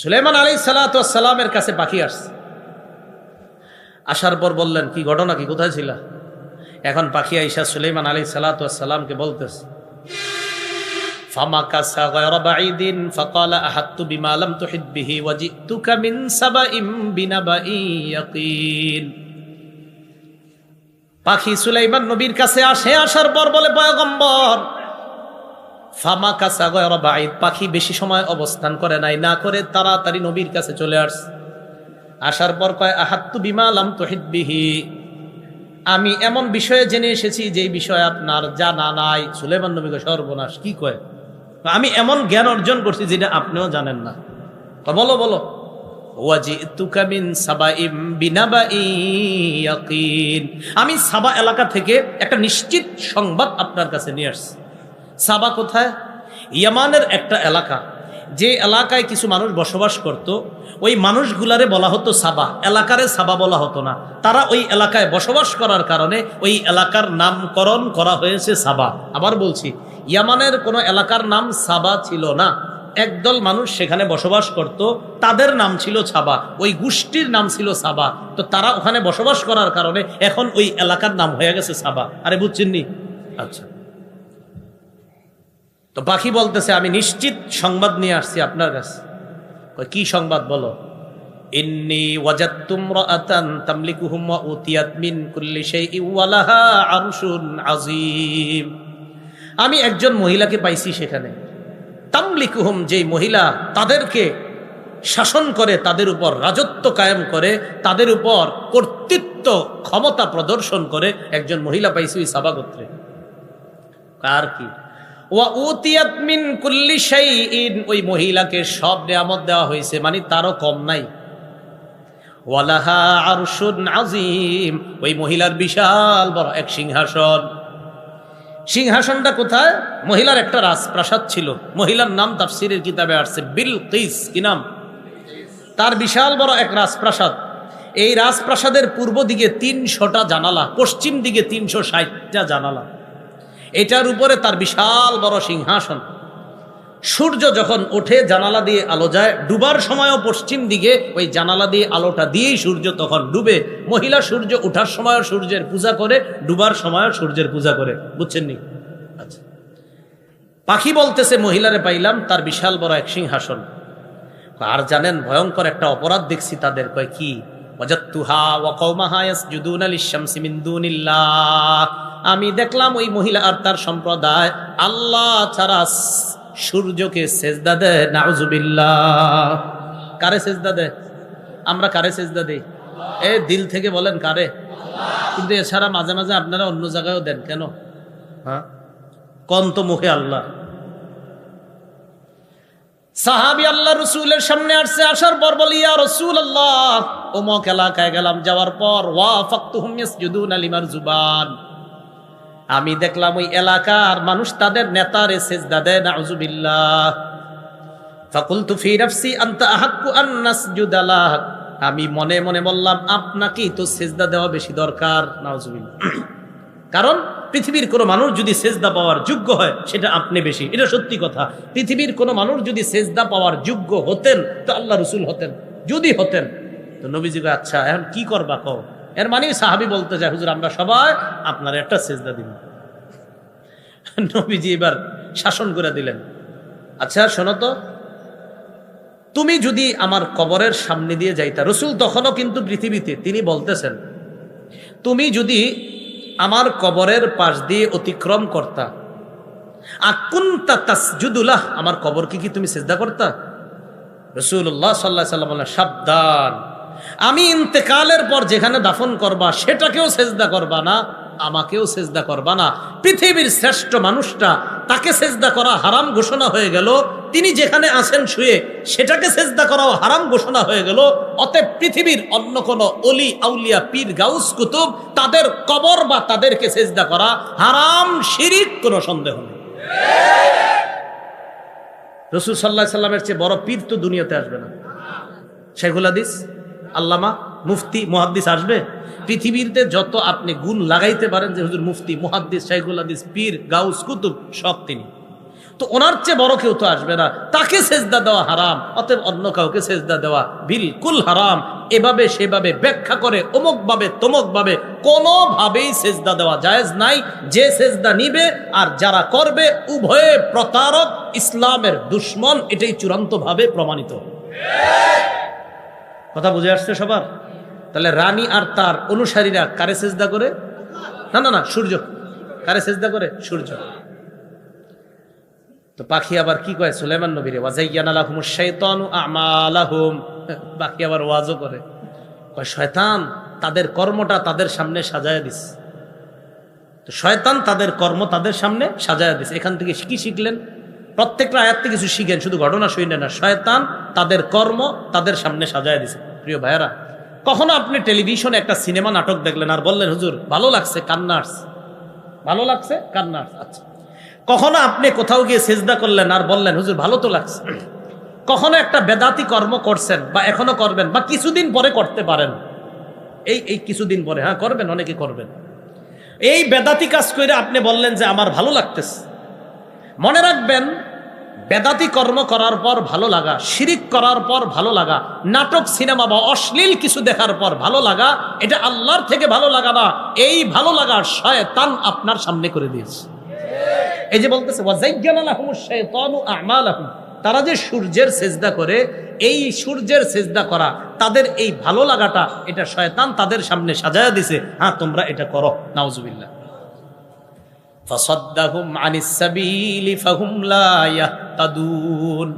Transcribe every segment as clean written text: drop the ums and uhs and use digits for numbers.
সুলাইমান আলাইহিস সালাতু ওয়াস সালামের কাছে পাখি আসছে। আসার পর বললেন, কি ঘটনা, কি কোথায় ছিলা? এখন পাখি আইসা সুলাইমান আলাইহিস সালাতু ওয়াস সালামকে বলতেছে, ফামাকাসা গায়রা বাঈদিন ফাকালা আহাত্তু বিমা লাম তুহিত বিহি ওয়া জিতুকা মিন সাবাইম বিনাবাইন ইয়াকিন। পাখি সুলাইমান নবীর কাছে আসে, আসার পর বলে, পয়গম্বর, ফামাকাসা গায়রা বাঈদ, পাখি বেশি সময় অবস্থান করে নাই, না করে তাড়াতাড়ি নবীর কাছে চলে আসছে। আসার পর কয়, আহাত্তু বিমা লাম তুহিত বিহি, আমি এমন বিষয়ে জেনে এসেছি যেই বিষয় আপনার জানা নাই। সুলাইমান নবী কয়, সর্বনাশ, কি কয়? আমি এমন জ্ঞান অর্জন করছি যেটা আপনিও জানেন না। বলো বলো। ওয়াজিতুকা মিন সাবাইম বিনাবাইন ইয়াকিন, আমি সাবা এলাকা থেকে একটা নিশ্চিত সংবাদ আপনার কাছে নিয়ে আসছি। সাবা কোথায়? ইয়ামানের একটা এলাকা, যে এলাকায় কিছু মানুষ বসবাস করত, ওই মানুষগুলারে বলা হতো সাবা, এলাকারে সাবা বলা হতো না। তারা ওই এলাকায় বসবাস করার কারণে ওই এলাকার নামকরণ করা হয়েছে সাবা। আবার বলছি, ইয়ামানের কোনো এলাকার নাম সাবা ছিল না। একদল মানুষ সেখানে বসবাস করত, তাদের নাম ছিল সাবা, ওই গোষ্ঠীর নাম ছিল সাবা। তো তারা ওখানে বসবাস করার কারণে এখন ওই এলাকার নাম হয়ে গেছে সাবা। আরে বুঝছেননি? আচ্ছা। তো পাখি বলতেছে, আমি নিশ্চিত সংবাদ নিয়ে আসছি আপনার কাছে। কি সংবাদ বলো? ইন্নী ওয়াজাদতু ইমরাআতান তামলিকুহুম ওয়া উতিয়াত মিন কুল্লি শাইইন ওয়া লাহা আরশুন আযীম। আমি একজন মহিলাকে পাইছি সেখানে, তামলিকুহুম, যেই মহিলা তাদেরকে শাসন করে, তাদের উপর রাজত্ব কায়েম করে, তাদের উপর কর্তৃত্ব ক্ষমতা প্রদর্শন করে, একজন মহিলা পাইছি ওই সাবা গোত্রে। আর কি? ওয়া উতিয়াত মিন কুল্লি শাইইন, ওই মহিলাকে সব নিয়ামত দেওয়া হয়েছে, মানে তারও কম নাই। ওয়ালাহা আরশুন আযীম, ওই মহিলার বিশাল বড় এক সিংহাসন। সিংহাসনটা কোথায়? মহিলার একটা রাজপ্রাসাদ ছিল। মহিলার নাম তাফসীরের কিতাবে আসছে বিলকিস। কি নাম? তার বিশাল বড় এক রাজপ্রাসাদ। এই রাজপ্রাসাদের পূর্ব দিকে 300টা জানালা, পশ্চিম দিকে 360টা জানালা। এটার উপরে তার বিশাল বড় সিংহাসন। সূর্য যখন ওঠে জানালা দিয়ে আলো যায়, ডুবার সময়ও পশ্চিম দিকে ওই জানালা দিয়ে আলোটা দিয়েই সূর্য তখন ডুবে। মহিলা সূর্য ওঠার সময়ও সূর্যের পূজা করে, ডুবার সময়ও সূর্যের পূজা করে। বুঝছেন নি? আচ্ছা। পাখি বলতেছে, মহিলারে পাইলাম, তার বিশাল বড় এক সিংহাসন। আর জানেন, ভয়ঙ্কর একটা অপরাধ দেখছি তাদের। কয় কি? ওয়াজাদতুহা ওয়া কওমাহা ইয়াসজুদুনা লিশ-শামসি মিন দুনিল্লাহ, আমি দেখলাম ওই মহিলা আর তার সম্প্রদায় আল্লাহ ছাড়া সূর্যকে সেজদা দেয়। নাউজুবিল্লাহ। কারে সেজদা দেয়? আমরা কারে সেজদা দেই? দিল থেকে বলেন কারে? কিন্তু এছাড়া মাঝে মাঝে আপনারা অন্য জায়গায়ও দেন কেন? হ্যাঁ, কোন তো মুখে আল্লাহ। সাহাবী আল্লাহ রসুলের সামনে আসছে, আসার পর বলি, ইয়া রাসূলুল্লাহ, অমুক এলাকায় গেলাম, যাওয়ার পর ওয়াফাকতুহুম ইয়াসজুদুনা লিমারজুবান, আমি দেখলাম ওই এলাকার মানুষ তাদের নেতারে সেজদা দেয়। নাউজুবিল্লাহ। ফাকুলতু ফি নাফসি আনতা আহাক্কু আন নাসজুদা লাক, আমি মনে মনে বললাম, আপনাকেই তো সেজদা দেওয়া বেশি দরকার। নাউজুবিল্লাহ। কারণ পৃথিবীর কোনো মানুষ যদি সেজদা পাওয়ার যোগ্য হয়, সেটা আপনি বেশি। এটা সত্যি কথা। পৃথিবীর কোনো মানুষ যদি সেজদা পাওয়ার যোগ্য হতেন তো আল্লাহ রসুল হতেন। যদি হতেন তো নবীজিকে, আচ্ছা এখন কি করবা কও? এর মানে সাহাবী বলতে যায়, হুজুর আমরা সবাই আপনার একটা সেজদা দিব। নবীজি এবার শাসন করে দিলেন, আচ্ছা শোনো তো, তুমি যদি আমার কবরের সামনে দিয়ে যাইতা, রসুল তখনও কিন্তু পৃথিবীতে, তিনি বলতেছেন, তুমি যদি আমার কবরের পাশ দিয়ে অতিক্রম করতা, আকুনতা তাসজুদুলাহ, আমার কবরকে কি তুমি সেজদা করতা? রাসূলুল্লাহ সাল্লাল্লাহু আলাইহি ওয়াসাল্লাম বলেন, সাবধান, আমি ইন্তেকালের পর যেখানে দাফন করবা সেটাকেও সেজদা করবা না, আমাকেও সেজদা করবা না। পৃথিবীর শ্রেষ্ঠ মানুষটা, তাকে সেজদা করা হারাম ঘোষণা হয়ে গেল। তিনি যেখানে আছেন শুয়ে, সেটাকে সেজদা করাও হারাম ঘোষণা হয়ে গেল। অতএব পৃথিবীর অন্য কোনো অলি আউলিয়া পীর গাউস কুতুব, তাদের কবর বা তাদেরকে সেজদা করা হারাম, শিরিক, কোনো সন্দেহ নেই। রাসূল সাল্লাল্লাহু আলাইহি সাল্লামের চেয়ে বড় পীর তো দুনিয়াতে আসবে না। শাইখুল হাদিস, আল্লামা, মুফতি, মুহাদ্দিস আসবে? পৃথিবীতে যত আপনি গুণ লাগাইতে পারেন যে হুজুর মুফতি, মুহাদ্দিস, শাইখুল হাদিস, পীর, গাউস, কুতুব, সব তিনি। তো ওনার চেয়ে বড় কেউ তো আসবে না, তাকে সেজদা দেওয়া হারাম, অতএব অন্য কাউকে সেজদা দেওয়া বিলকুল হারাম। এভাবে সেভাবে ব্যাখ্যা করে অমুক ভাবে তমুক ভাবে কোনোভাবেই সেজদা দেওয়া জায়েজ নাই। যে সেজদা নিবে আর যারা করবে উভয়ে প্রতারক, ইসলামের দুশ্মন, এটাই চূড়ান্ত ভাবে প্রমাণিত। কথা বুঝে আসছে সবার? তাহলে রানী আর তার অনুসারীরা কারে সেজদা করে? না না না, সূর্য। কারে সেজদা করে? সূর্য। তো পাখি আবার কি কয় সুলাইমান নবীরে, ওয়াজাইয়ানা লাহুমুশ শাইতানু আমালাহুম। পাখি আবার ওয়াজও করে, কয় শয়তান তাদের কর্মটা তাদের সামনে সাজায় দিস। তো শয়তান তাদের কর্ম তাদের সামনে সাজায় দিস। এখান থেকে কি শিখলেন? প্রত্যেকটা আয়াত থেকে কিছু শিখেন, শুধু ঘটনা শুনে না। শয়তান তাদের কর্ম তাদের সামনে সাজায় দিছে। প্রিয় ভাইয়েরা, কখনো আপনি টেলিভিশনে একটা সিনেমা নাটক দেখলেন আর বললেন হুজুর ভালো লাগছে, কান্না আসছে, ভালো লাগছে, কান্না আসছে। আচ্ছা, কখনো আপনি কোথাও গিয়ে সেজদা করলেন আর বললেন হুজুর ভালো তো লাগছে। কখনো একটা বেদাতি কর্ম করছেন বা এখনো করবেন বা কিছুদিন পরে করতে পারেন, এই কিছুদিন পরে, হ্যাঁ করবেন, অনেকে করবেন। এই বেদাতি কাজ করে আপনি বললেন যে আমার ভালো লাগতেছে। মনে রাখবেন, বেদাতি কর্ম করার পর ভালো লাগা, শিরিক করার পর ভালো লাগা, নাটক সিনেমা বা অশ্লীল কিছু দেখার পর ভালো লাগা, এটা আল্লাহর থেকে ভালো লাগা না। এই ভালো লাগা শয়তান আপনার সামনে করে দিয়েছে। এই যে বলতেছে ওয়াজাইয়ানা লাহুমুশ শাইতানু আমালাহুম, তারা যে সূর্যের সেজদা করে, এই সূর্যের সেজদা করা, তাদের এই ভালো লাগাটা, এটা শয়তান তাদের সামনে সাজায়া দিছে। হ্যাঁ তোমরা এটা করো। নাউজুবিল্লাহ। ফাসাদ্দাহুম আনিস সাবিলি ফাহুম লা ইয়াহতাদুন।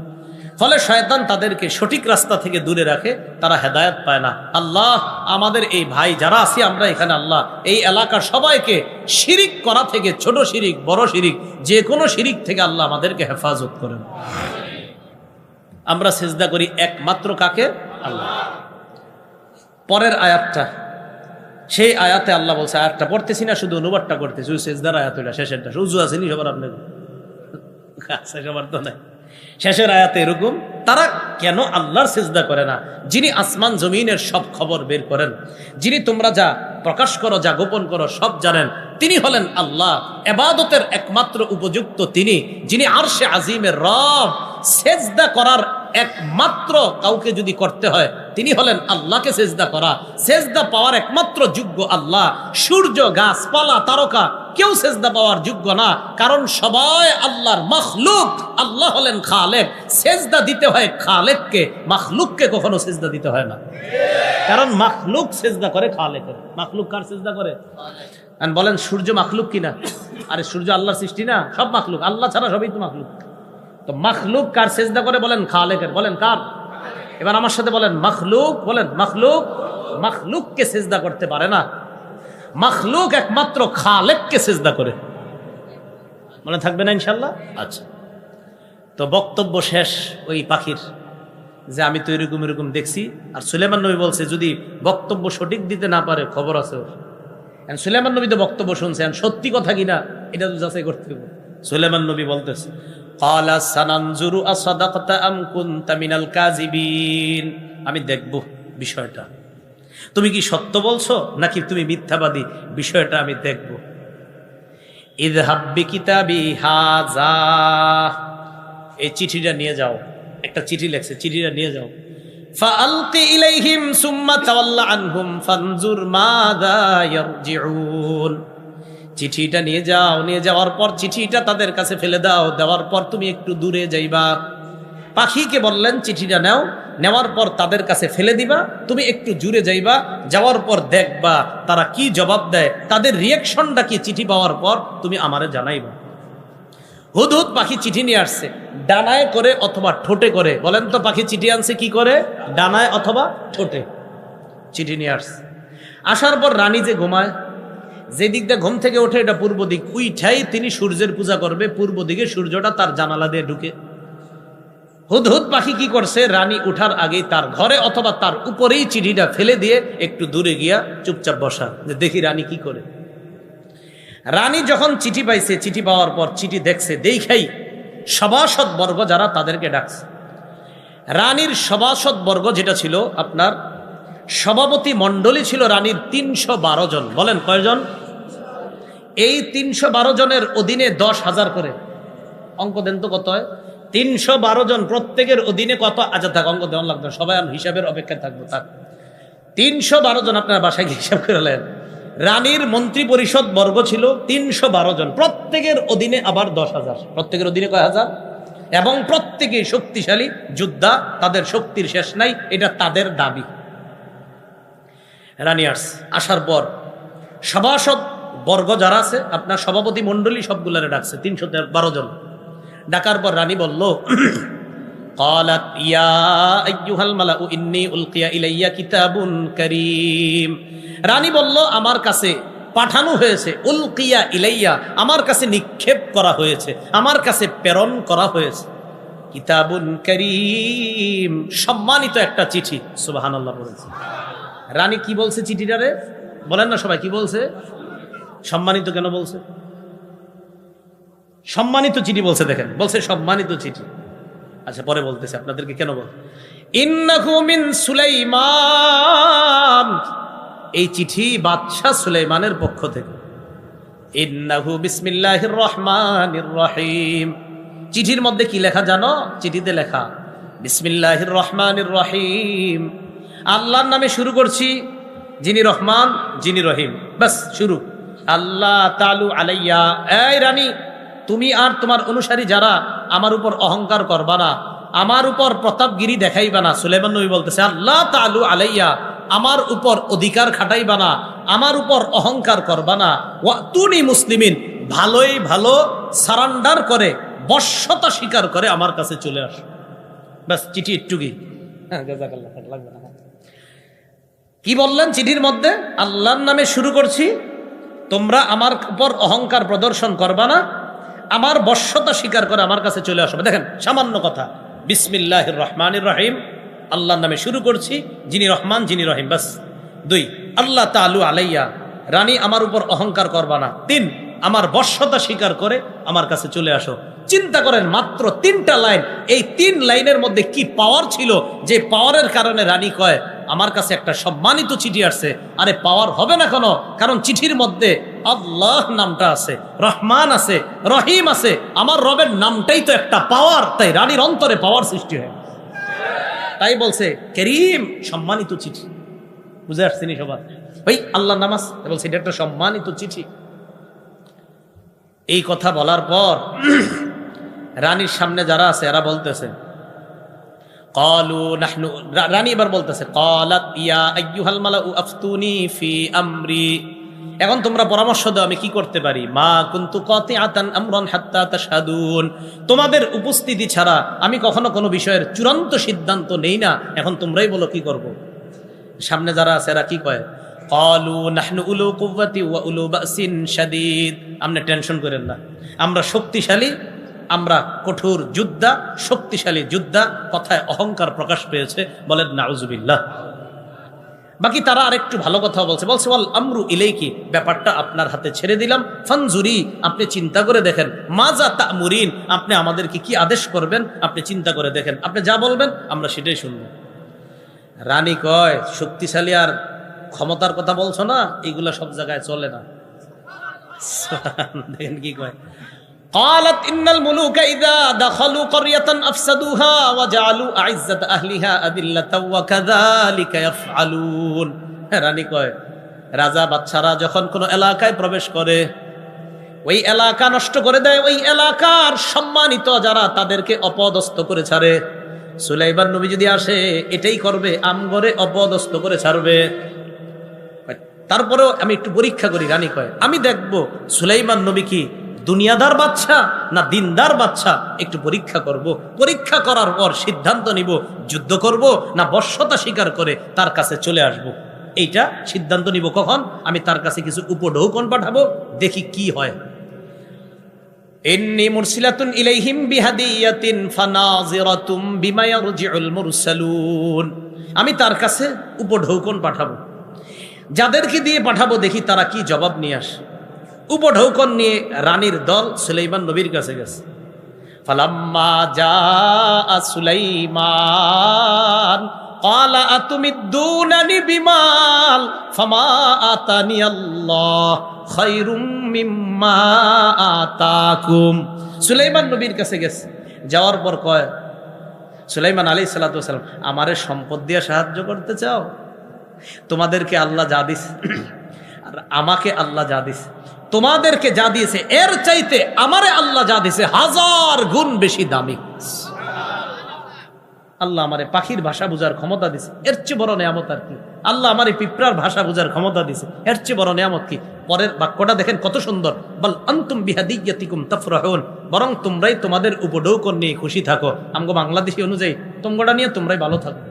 ফলে শয়তান তাদেরকে সঠিক রাস্তা থেকে দূরে রাখে, তারা হেদায়েত পায় না। আল্লাহ আমাদের এই ভাই যারা আছি আমরা এখানে, আল্লাহ এই এলাকার সবাইকে শিরিক করা থেকে, ছোট শিরিক বড় শিরিক যে কোনো শিরিক থেকে আল্লাহ আমাদেরকে হেফাজত করেন। আমরা সিজদা করি একমাত্র কাকে? আল্লাহ। পরের আয়াতটা, সেই আয়াতে আল্লাহ বলছে, আয়াতটা পড়তেছি না, শুধু অনুবাদটা করতেছি। ওই সেজদার আয়াত ওইটা, শেষেরটা। উজু আসেনি সবার? আপনার আছে? সবার তো নাই। শেষের আয়াতে এরকম, তারা কেন আল্লাহর সিজদা করে না, যিনি আসমান জমিনের সব খবর বের করেন, যিনি তোমরা যা প্রকাশ করো যা গোপন করো সব জানেন, তিনি হলেন আল্লাহ। ইবাদতের একমাত্র উপযুক্ত তিনি, যিনি আরশে আজিমের রব। সেজদা করার একমাত্র কাউকে যদি করতে হয় তিনি হলেন আল্লাহকে সেজদা করা। সেজদা পাওয়ার একমাত্র যোগ্য আল্লাহ। সূর্য, গাছপালা, তারকা কেউ সেজদা পাওয়ার যোগ্য না, কারণ সবাই আল্লাহর মাখলুক। আল্লাহ হলেন খালেক। সেজদা দিতে হয় খালেককে, মাখলুককে কখনো সেজদা দিতে হয় না। কারণ মাখলুক সেজদা করে খালেকের। মাখলুক কার সেজদা করে? বলেন সূর্য মাখলুক কিনা? আরে সূর্য আল্লাহর সৃষ্টি না, সব মাখলুক। আল্লাহ ছাড়া সবই তো মাখলুক। তো মাখলুক কার সেজদা করে? বলেন খালেকের। বলেন কার? এবার আমার সাথে বলেন মাখলুক। বলেন মাখলুক। মাখলুককে সেজদা করতে পারে না, মাখলুক একমাত্র খালেককে সেজদা করে। মনে থাকবে না ইনশাল্লাহ? আচ্ছা, তো বক্তব্য শেষ ওই পাখির, যে আমি তো এরকম এরকম দেখছি। আর সুলাইমান নবী বলছে যদি বক্তব্য সঠিক দিতে না পারে খবর আছে ওর। সুলাইমান নবী তো বক্তব্য শুনছেন, সত্যি কথা কিনা এটা তো যাচাই করতে হবে। সুলাইমান নবী বলতেছে, ক্বালা সানানজুরু আসাদাকতা আম কুনতা মিনাল কাযিবিন। আমি দেখব বিষয়টা, তুমি কি সত্য বলছো নাকি তুমি মিথ্যাবাদী, বিষয়টা আমি দেখব। ইযহাব বিকিতাবি হাযা, এই চিঠিটা নিয়ে যাও। একটা চিঠি লেখছে, চিঠিটা নিয়ে যাও। ফাআলকি ইলাইহিম সুম্মা তাওয়াল্লা আনহুম ফানজুর মাযা ইয়ারজিউন। চিঠিটা নিয়ে যাও, নিয়ে যাওয়ার পর চিঠিটা তাদের কাছে ফেলে দাও, দেওয়ার পর তুমি একটু দূরে যাইবা। পাখিকে বললেন চিঠিটা নাও, নেওয়ার পর তাদের কাছে ফেলে দিবা, তুমি একটু জুড়ে যাইবা, যাওয়ার পর দেখবা তারা কি জবাব দেয়, তাদের রিয়াকশনটা কি চিঠি পাওয়ার পর তুমি আমারে জানাইবা। হুদহুদ পাখি চিঠি নিয়ে আসছে, ডানায় করে অথবা ঠোঁটে করে। বলেন তো পাখি চিঠি আনছে কি করে? ডানায় অথবা ঠোঁটে চিঠি নিয়ে আসছে। আসার পর রানী যে ঘুমায়, যে দিক দিয়ে ঘুম থেকে ওঠে এটা পূর্ব দিক, উইঠাই তিনি সূর্যের পূজা করবে। পূর্ব দিকে সূর্যটা তার জানালা দিয়ে ঢুকে। হুদহুদ পাখি কি করছে? রানী উঠার আগেই তার ঘরে অথবা তার উপরেই চিঠিটা ফেলে দিয়ে একটু দূরে গিয়া চুপচাপ বসা, যে দেখি রানী কি করে। রানী যখন চিঠি পাইছে, চিঠি পাওয়ার পর চিঠি দেখছে, দেখাই সভাসদ বর্গ যারা তাদেরকে ডাকছে। রানীর সভাসদ বর্গ যেটা ছিল, আপনার সভাপতি মণ্ডলী ছিল রানীর ৩১২ জন। বলেন কয়জন? এই ৩১২ জনের অধীনে ১০,০০০ করে অঙ্ক দেন তো কত হয়? 312 জন, প্রত্যেকের অধীনে কত? আচ্ছা থাক, অঙ্ক দেওয়ান লাগবে না, সবাই হিসাবের অপেক্ষায় থাকবো। থাক, 312 জন আপনার বাসায় গিয়ে হিসাব করে নেন। রানীর মন্ত্রী পরিষদ বর্গ ছিল 312 জন, প্রত্যেকের অধীনে আবার 10,000, প্রত্যেকের অধীনে কয় হাজার, এবং প্রত্যেকেই শক্তিশালী যোদ্ধা, তাদের শক্তির শেষ নাই, এটা তাদের দাবি। রানী আসার পর সভাসদ বর্গ যারা আছে, আপনার সভাপতি মন্ডলী সবগুলারে ডাকছে, 312 জন। ডাকার পর রানী বলল, قالت يا ايها الملأ اني القي الي كتاب كريم। রানী বলল, আমার কাছে পাঠানো হয়েছে, উলকিয়া ইলাইয়া, আমার কাছে নিক্ষেপ করা হয়েছে, আমার কাছে প্রেরণ করা হয়েছে, কিতাবুন কারীম, সম্মানিত একটা চিঠি। সুবহানাল্লাহ বলেছে। রানী কি বলছে চিঠিটারে? বলেন না সবাই, কি বলছে? সম্মানিত কেন বলছে? সম্মানিত চিঠি বলছে, দেখেন, বলছে সম্মানিত চিঠি। আচ্ছা পরে বলতেছে আপনাদেরকে কেন বল। ইন্নাহু মিন সুলাইমান, এই চিঠি বাদশাহ সুলাইমানের পক্ষ থেকে। ইন্নাহু বিসমিল্লাহির রহমানির রহিম। চিঠির মধ্যে কি লেখা জানো? চিঠিতে লেখা বিসমিল্লাহির রহমানির রহিম, আল্লাহর নামে শুরু করছি, যিনি রহমান যিনি রহিম, বাস শুরু। আল্লাহ তালু আলাইয়া, এই রানী তুমি আর তোমার অনুসারী যারা আমার উপর অহংকার করবা না, আমার উপর প্রতাপগিরি দেখাইবা না। সুলাইমান নবী বলতেছে, আল্লাহ তালু আলাইয়া, আমার উপর অধিকার খাটাইবা না, আমার উপর অহংকার করবা না। ওয়াতুনি মুসলিমিন, ভালোই ভালো সারান্ডার করে, বশ্যতা স্বীকার করে আমার কাছে চলে আস। বাস চিঠি একটুকি। লাগবে না। কি বললেন চিঠির মধ্যে? আল্লাহর নামে শুরু করছি, তোমরা আমার উপর অহংকার প্রদর্শন করবা না, আমার বশ্যতা স্বীকার করে আমার কাছে চলে আসবে। দেখেন সামান্য কথা, বিসমিল্লাহির রহমানির রহিম, আল্লাহর নামে শুরু করছি, যিনি রহমান যিনি রহিম, বাস। 2, আল্লাহ তাআলু আলাইয়া, রানী আমার উপর অহংকার করবা না। 3, আমার বশ্যতা স্বীকার করে আমার কাছে চলে আসো। চিন্তা করেন, মাত্র 3টা লাইন, এই 3 লাইনের মধ্যে কি পাওয়ার ছিল, যে পাওয়ারের কারণে রানী কয় আমার কাছে একটা সম্মানিত চিঠি আসছে। আরে পাওয়ার হবে না কেন? কারণ চিঠির মধ্যে আল্লাহ নামটা আছে, রহমান আছে, রহিম আছে, আমার রবের নামটাই তো একটা পাওয়ার, তাই রানীর অন্তরে পাওয়ার সৃষ্টি হয়। তাই বলছে করিম, সম্মানিত চিঠি। বুঝে আসছেনি সবার? ওই আল্লাহ নামাজ বলছে এটা একটা সম্মানিত চিঠি। এই কথা বলার পর রানীর সামনে যারা আছে এরা বলতেছে, রানী এবার বলতেছে, ক্বালাত ইয়া আইয়ুহাল মালাউ আফতুনি ফি আমরি, এখন তোমরা পরামর্শ দাও আমি কি করতে পারি। মা কুনতু কাতিআতান আমরান হাত্তা তাশহাদুন, তোমাদের উপস্থিতি ছাড়া আমি কখনো কোনো বিষয়ের চূড়ান্ত সিদ্ধান্ত নেই না, এখন তোমরাই বলো কি করব। সামনে যারা আছে এরা কি কয়, ক্বালু নাহনু উলু কুওয়াতি ওয়া উলু বাসিন শাদীদ, আপনি টেনশন করেন না, আমরা শক্তিশালী, আমরা কঠোর যোদ্ধা, শক্তিশালী যোদ্ধা। কথায় অহংকার প্রকাশ পেয়েছে, বলেন নাউজুবিল্লাহ। বাকি তারা আরেকটু ভালো কথা বলছে, ওয়াল আমরু ইলাইকি, ব্যাপারটা আপনার হাতে ছেড়ে দিলাম। ফানজুরি, আপনি চিন্তা করে দেখেন। মাজা তা'মুরিন, আপনি আমাদেরকে কি আদেশ করবেন, আপনি চিন্তা করে দেখেন, আপনি যা বলবেন আমরা সেটাই শুনব। রানী কয়, শক্তিশালী আর ক্ষমতার কথা বলছো না, এগুলা সব জায়গায় চলে না। দেখেন কি কয়, قالت إن الملوك إذا دخلوا قرية أفسدوها وجعلوا أعزة أهلها أذلة وكذلك يفعلون। রানী কয়, রাজা বাদশারা যখন কোন এলাকায় প্রবেশ করে, ওই এলাকা নষ্ট করে দেয়, ওই এলাকার সম্মানিত যারা তাদেরকে অপদস্থ করে ছাড়ে। সুলাইমান নবী যদি আসে এটাই করবে, আমগরে অপদস্থ করে ছাড়বে। তারপরেও আমি একটু পরীক্ষা করি। রানী কয়, আমি দেখবো সুলাইমান নবী কি দুনিয়াদার বাদশা না দিনদার বাদশা, একটু পরীক্ষা করব। পরীক্ষা করার পর সিদ্ধান্ত নিব, যুদ্ধ করব না বশ্যতা স্বীকার করে তার কাছে চলে আসব। এইটা সিদ্ধান্ত নিব কখন? আমি তার কাছে কিছু উপঢৌকন পাঠাবো, দেখি কি হয়। ইন্নী মুরসিলাতুন ইলাইহিম বিহাদিয়াতিন ফানাযিরাতুম বিমা ইয়ারজিউল মুরসালুন, আমি তার কাছে উপঢৌকন পাঠাবো, যাদেরকে দিয়ে পাঠাবো দেখি তারা কি জবাব নিয়ে আসে। উপঢৌকন নিয়ে রানীর দল সুলাইমান নবীর কাছে গেছে। ফালাম্মা জাআ সুলাইমান ক্বালা আতুমিদ্দুনানি বিমাল ফামা আতানি আল্লাহ খায়রুম মিম্মা আতাকুম। সুলাইমান নবীর কাছে গেছে, যাওয়ার পর কয়, সুলাইমান আলাইহিস সালাতু ওয়াস সালাম, আমারে সম্পদ দিয়ে সাহায্য করতে চাও? তোমাদেরকে আল্লাহ যা দিস আর আমাকে আল্লাহ যা দিস, তোমাদেরকে যা দিয়েছে এর চাইতে আমারে আল্লাহ যা দিয়েছে 1000 গুণ বেশি দামি। আল্লাহ আমারে পাখির ভাষা বুঝার ক্ষমতা দিছে, এর চেয়ে বড় নিয়ামত আর কি? আল্লাহ আমারে পিঁপড়ার ভাষা বুঝার ক্ষমতা দিছে, এর চেয়ে বড় নিয়ামত কি? পরের বাক্যটা দেখেন কত সুন্দর, বল আনতুম বিহাদিয়াতিকুম তাফরাহুন, বরং তোমরাই তোমাদের উপঢৌকন নিয়ে খুশি থাকো। আমগো বাংলাদেশি অনুযায়ী তোমরা নিয়ে তোমরাই ভালো থাকো।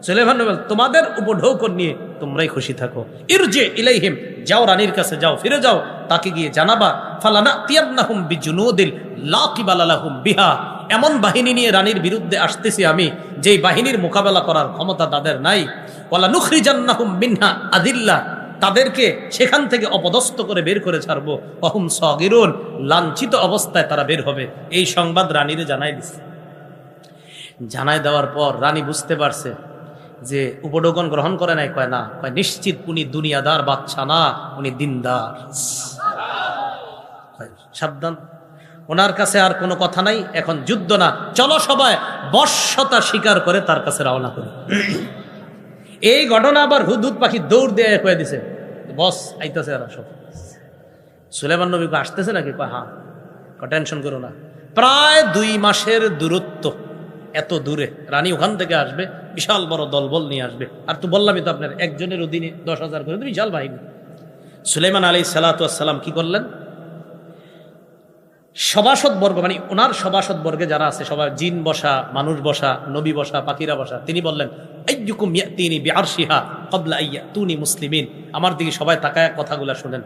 সুলাইমান নবী তোমাদের উপঢৌকন নিয়ে তোমরাই খুশি থাকো। ইরজি ইলাইহিম, যাও রানীর কাছে যাও, ফিরে যাও, তাকে গিয়ে জানাবা ফালানাতিয়ান্নাহুম বিজুনুদিল লা কিবালা লাহুম বিহা, এমন বাহিনী নিয়ে রানীর বিরুদ্ধে আসতেছি আমি যেই বাহিনীর মোকাবেলা করার ক্ষমতা তাদের নাই। ওয়ালা নুখরিজান্নাহুম মিনহা আদিল্লা, তাদেরকে সেখান থেকে অপদস্থ করে বের করে ছাড়বো। ওয়াহুম সাগিরুন, লাঞ্ছিত অবস্থায় তারা বের হবে। এই সংবাদ রানীরে জানাই দিছে। জানাই দেওয়ার পর রানী বুঝতে পারছে যে উপঢৌকন গ্রহণ করে নাই। কয় না, কয় নিশ্চিত উনি দুনিয়াদার বাচ্চা না, উনি দিনদার। সাবধান, ওনার কাছে আর কোনো কথা নাই, এখন যুদ্ধ না, চলো সবাই বশ্যতা স্বীকার করে তার কাছে রওনা করি। এই ঘটনা আবার হুদহুদ পাখি দৌড় দিয়ে কয়ে দিছে, বস আইতেছে এরা সব। সুলাইমান নবী আসতেছে নাকি? কয় হ্যাঁ। টেনশন করো না, প্রায় 2 মাসের দূরত্ব, এত দূরে রানী ওখান থেকে আসবে, বিশাল বড় দলবল নিয়ে আসবে। আর তো বললামই তো আপনার, একজনের অধীনে 10,000 করে বিশাল বাহিনী। সুলাইমান আলাইহিস সালাতু ওয়াস সালাম কি করলেন? সভাসদ বর্গ, মানে ওনার সভাসদ বর্গে যারা আছে সবাই, জিন বসা, মানুষ বসা, নবী বসা, পাখিরা বসা, তিনি বললেন আইয়ুকুম ইয়াতিনি বিআরশিহা ক্বাবলা আইয়াতুনি মুসলিমিন, আমার দিকে সবাই তাকায় কথাগুলা শুনেন।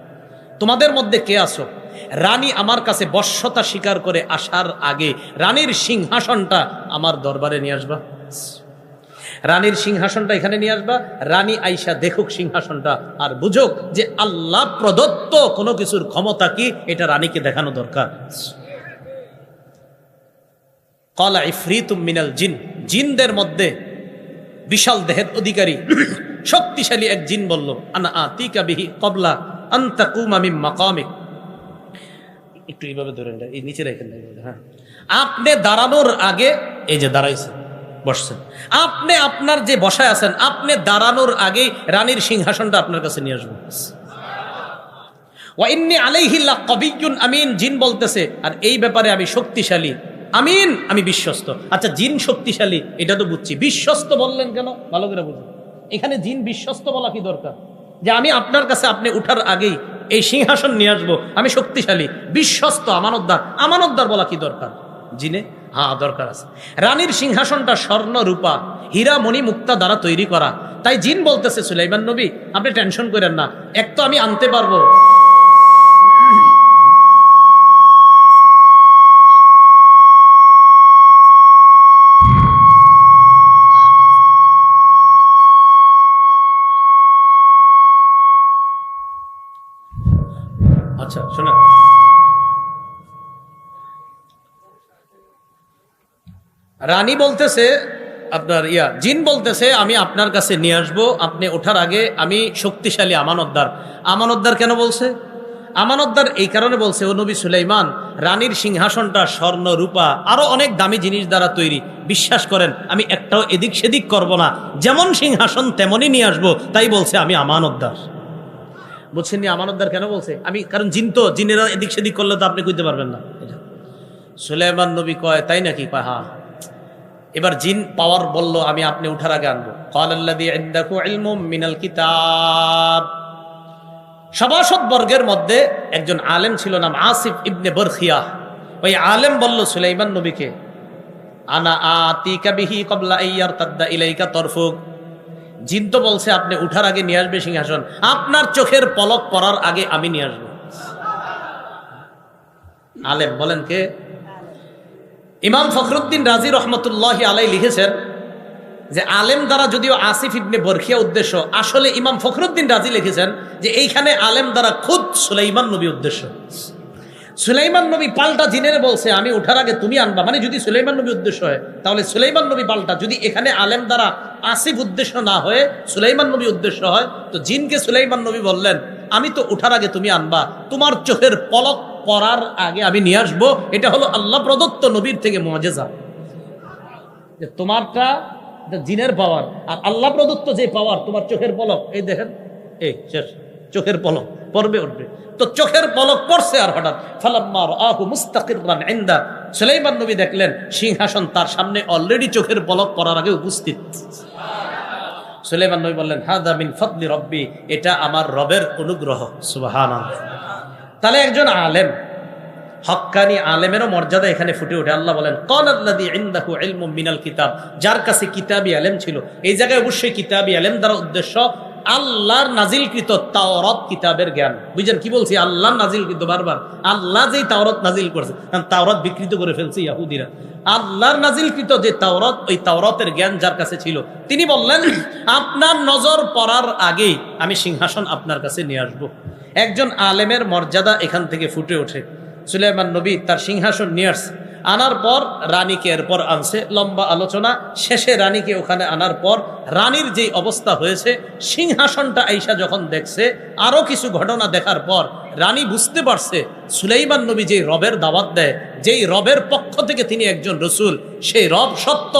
তোমাদের মধ্যে কে আছো রানী আমার কাছে বশ্যতা স্বীকার করে আসার আগে রানীর সিংহাসনটা আমার দরবারে নিয়ে আসবা। রানীর সিংহাসনটা এখানে নিয়ে আসবা, রানী আইসা দেখুক সিংহাসনটা আর বুঝুক যে আল্লাহ প্রদত্ত কোনো কিছুর ক্ষমতা কি, এটা রানীকে দেখানো দরকার। ক্বালা ইফরিতুম মিনাল জিন, জিনদের মধ্যে বিশাল দেহের অধিকারী শক্তিশালী এক জিন বলল, আনা আতিকা বিহি ক্বাবলা আন তাকুমা মিন মাকামিক। একটু এইভাবে ধরেন, এই নিচে রেখেন। হ্যাঁ, আপনি দাঁড়ানোর আগে, এই যে দাঁড়াইছেন, বসছেন, আপনি আপনার যে বসায় আছেন, আপনি দাঁড়ানোর আগেই রানীর সিংহাসনটা আপনার কাছে নিয়ে আসবো। ওয়া ইন্নী আলাইহি লাকাবিয়্যুন আমিন, জিন বলতেছে, আর এই ব্যাপারে আমি শক্তিশালী, আমিন, আমি বিশ্বস্ত। আচ্ছা, জিন শক্তিশালী এটা তো বুঝছি, বিশ্বস্ত বললেন কেন? ভালো করে বুঝুন, এখানে জিন বিশ্বস্ত বলা কি দরকার? যে আমি আপনার কাছে আপনি উঠার আগেই এই সিংহাসন নিয়ে আসবো, আমি শক্তিশালী, বিশ্বস্ত, আমানতদার, আমানতদার বলা কি দরকার জিনে? হ্যাঁ, দরকার আছে। রানীর সিংহাসনটা স্বর্ণ রূপা হীরা মণি মুক্তা দ্বারা তৈরি করা, তাই জিন বলতেছে সুলাইমান নবী আপনি টেনশন করেন না, এক তো আমি আনতে পারবো, আচ্ছা শোনেন, রানী বলতেছে আপনার জিন বলতেছে আমি আপনার কাছে নিয়ে আসবো, আপনি ওঠার আগে আমি শক্তিশালী, আমানতদার। আমানতদার কেন বলছে? আমানতদার এই কারণে বলছে, ও নবী সুলাইমান, রানীর সিংহাসনটা স্বর্ণ রূপা আরো অনেক দামি জিনিস দ্বারা তৈরি, বিশ্বাস করেন আমি একটাও এদিক সেদিক করব না, যেমন সিংহাসন তেমনই নিয়ে আসবো, তাই বলছে আমি আমানতদার। বুঝছেন নি আমানতদার কেন বলছে? আমি, কারণ জিন তো, জিনেরা এদিক সেদিক করলে তো আপনি কইতে পারবেন না। সুলাইমান নবী কয় তাই নাকি? কয় হ্যাঁ। এবার জিন পাওয়ার বলল আমি আপনি উঠার আগে আনবো। ক্বালাল্লাযী ইনদাহু ইলমুম মিনাল কিতাব, সভাসদ বর্গের মধ্যে একজন আলেম ছিল, নাম আসিফ ইবনে বরখিয়া। ওই আলেম বলল সুলাইমান নবীকে, আনা আতিকা বিহি ক্বাবলা আইয়ারতাদ্দা ইলাইকা তরফুক, জিন তো বলছে আপনি উঠার আগে নিয়ে আসবে সিংহাসন, আপনার চোখের পলক পড়ার আগে আমি নিয়ে আসবো। আলেম বলেন কে? ইমাম ফখরুদ্দিন রাজি রহমতুল্লাহি আলাই লিখেছেন যে আলেম দ্বারা যদিও আসিফ ইবনে বরখিয়া উদ্দেশ্য, আসলে ইমাম ফখরুদ্দিন রাজি লিখেছেন যে এইখানে আলেম দ্বারা খুদ সুলাইমান নবী উদ্দেশ্য। সুলাইমান নবী পাল্টা জিনের বলছে আমি উঠার আগে তুমি আনবা, মানে যদি সুলাইমান নবী উদ্দেশ্য হয় তাহলে সুলাইমান নবী পাল্টা, যদি এখানে আলেম দ্বারা আসিফ উদ্দেশ্য না হয়ে সুলাইমান নবী উদ্দেশ্য হয়, তো জিনকে সুলাইমান নবী বললেন, আমি তো ওঠার আগে তুমি আনবা, তোমার চোখের পলক পড়ার আগে আমি নিয়ে আসবো। এটা হলো আল্লাহ প্রদত্ত নবীর থেকে মুআজিজা, যে তোমারটা জিনের পাওয়ার আর আল্লাহ প্রদত্ত যে পাওয়ার, তোমার চোখের পলক, এই দেখেন, এই শেষ, চোখের পলক পড়বে উঠবে। তো চোখের পলক পড়ছে, আর হঠাৎ ফালাম্মা রাআহু মুস্তাকিররান ইনদা, সুলাইমান নবী দেখলেন সিংহাসন তার সামনে অলরেডি চোখের পলক পড়ার আগে উপস্থিত। সুলাইমান নবী বললেন, হাদা মিন ফাদলি রব্বি, এটা আমার রবের অনুগ্রহ। সুবহানাল্লাহ। তাহলে একজন আলেম, হক্কানি আলেমেরও মর্যাদা এখানে ফুটে ওঠে। আল্লাহ বলেন, ক্বালাল্লাযী ইনদাহু ইলমুম মিনাল কিতাব, যার কাছে কিতাবী ইলম ছিল। এই জায়গায় অবশ্যই কিতাবী ইলম দ্বারা উদ্দেশ্য আল্লাহর নাজিলকৃত তাওরাত কিতাবের জ্ঞান। বুঝছেন কি বলছি? আল্লাহর নাজিলকৃত, বারবার আল্লাহ যেই তাওরাত নাজিল করেছে, কারণ তাওরাত বিকৃত করে ফেলছে ইহুদিরা। আল্লাহর নাজিলকৃত যে তাওরাত, ওই তাওরাতের জ্ঞান যার কাছে ছিল, তিনি বললেন, আপনার নজর পড়ার আগেই আমি সিংহাসন আপনার কাছে নিয়ে আসবো। একজন আলেমের মর্যাদা এখান থেকে ফুটে ওঠে। সুলাইমান নবী তার সিংহাসন নিয়ে আসছে, আনার পর রানীকে এরপর আনছে, লম্বা আলোচনা শেষে রানীকে ওখানে আনার পর রানীর যেই অবস্থা হয়েছে, সিংহাসনটা আইসা যখন দেখছে, আরো কিছু ঘটনা দেখার পর রানী বুঝতে পারছে সুলাইমান নবী যেই রবের দাওয়াত দেয়, যেই রবের পক্ষ থেকে তিনি একজন রসুল, সেই রব সত্য।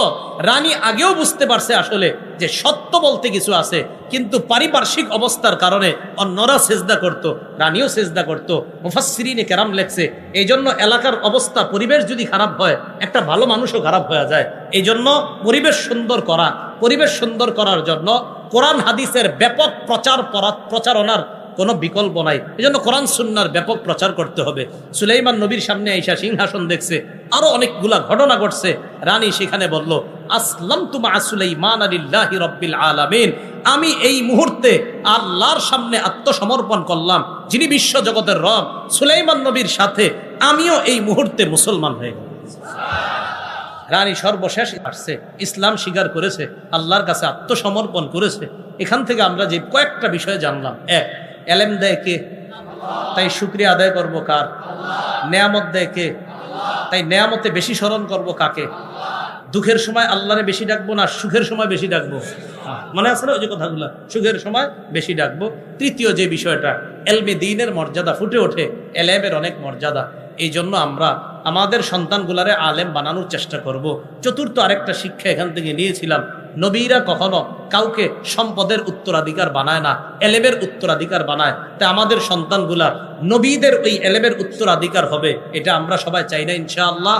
রানী আগেও বুঝতে পারছে আসলে যে সত্য বলতে কিছু আছে, কিন্তু পারিপার্শ্বিক অবস্থার কারণে অন্যরা সেজদা করত, রানীও সেজদা করত। মুফাসসিরিনে কেরাম লেখছে, এই জন্য এলাকার অবস্থা, পরিবেশ যদি খারাপ হয়, একটা ভালো মানুষও খারাপ হয়ে যায়। এই জন্য পরিবেশ সুন্দর করা, পরিবেশ সুন্দর করার জন্য কোরআন হাদিসের ব্যাপক প্রচারণার কোনো বিকল্প নাই। এই জন্য কোরআন সুন্নাহর ব্যাপক প্রচার করতে হবে। সুলাইমান নবীর সামনে আইসা সিংহাসন দেখছে, আরো অনেকগুলা ঘটনা ঘটছে। রানী সেখানে বলল, আসলামতু মা সুলাইমান লিল্লাহি রাব্বিল আলামিন, আমি এই মুহূর্তে আল্লাহর সামনে আত্মসমর্পণ করলাম, যিনি বিশ্ব জগতের রব। সুলাইমান নবীর সাথে আমিও এই মুহূর্তে মুসলমান হয়ে গেলাম। রানী সর্বশেষ আসছে, ইসলাম স্বীকার করেছে, আল্লাহর কাছে আত্মসমর্পণ করেছে। এখান থেকে আমরা যে কয়েকটা বিষয় জানলাম, এক, এলেম দেয় কে? তাই শুকরিয়া আদায় করব কার? নেয়ামত দেয় কে? তাই নেয়ামতে বেশি স্মরণ করব কাকে? দুঃখের সময় আল্লাহরে বেশি ডাকবো না সুখের সময় বেশি ডাকবো? মনে আছে না ওই যে কথাগুলো? সুখের সময় বেশি ডাকবো। তৃতীয় যে বিষয়টা, এলমে দ্বীনের মর্যাদা ফুটে ওঠে, এলেমের অনেক মর্যাদা। এই জন্য আমরা আমাদের সন্তানগুলারে আলেম বানানোর চেষ্টা করব। চতুর্থ আরেকটা শিক্ষা এখান থেকে নিয়েছিলাম, নবীরা কখনো কাউকে সম্পদের উত্তরাধিকার বানায় না, এলেমের উত্তরাধিকার বানায়। তা আমাদের সন্তানগুলা নবীদের ওই এলেমের উত্তরাধিকার হবে, এটা আমরা সবাই চাই না ইনশাআল্লাহ।